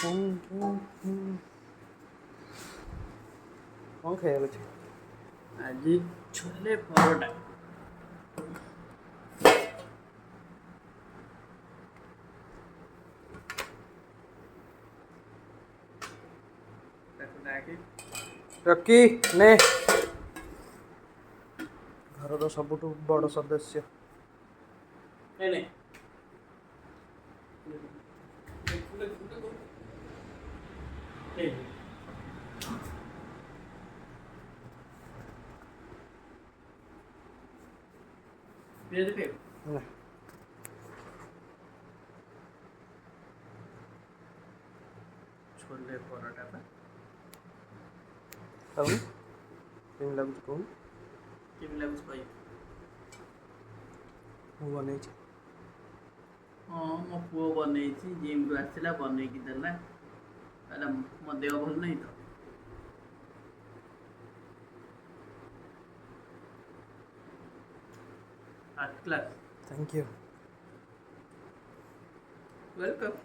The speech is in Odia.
कौन खाइबा छै? आज छोले परोटा। रकी ने घरर सबुठु बड़ सदस्य ना छोले परोटा पा अब केम लाଗୁଛି कहूँ केमी लाଗୁଛି କହିବି। ମୁଁ ବନେଇଛି। ହଁ ମୋ ପୁଅ ବନେଇଛି, ଜିମ୍ରୁ ଆସିଲା ବନେଇକି ଦେଲା, କହିଲା ମୋ ଦେହ ଭଲ ନାହିଁ ତ। First class. Thank you. Welcome.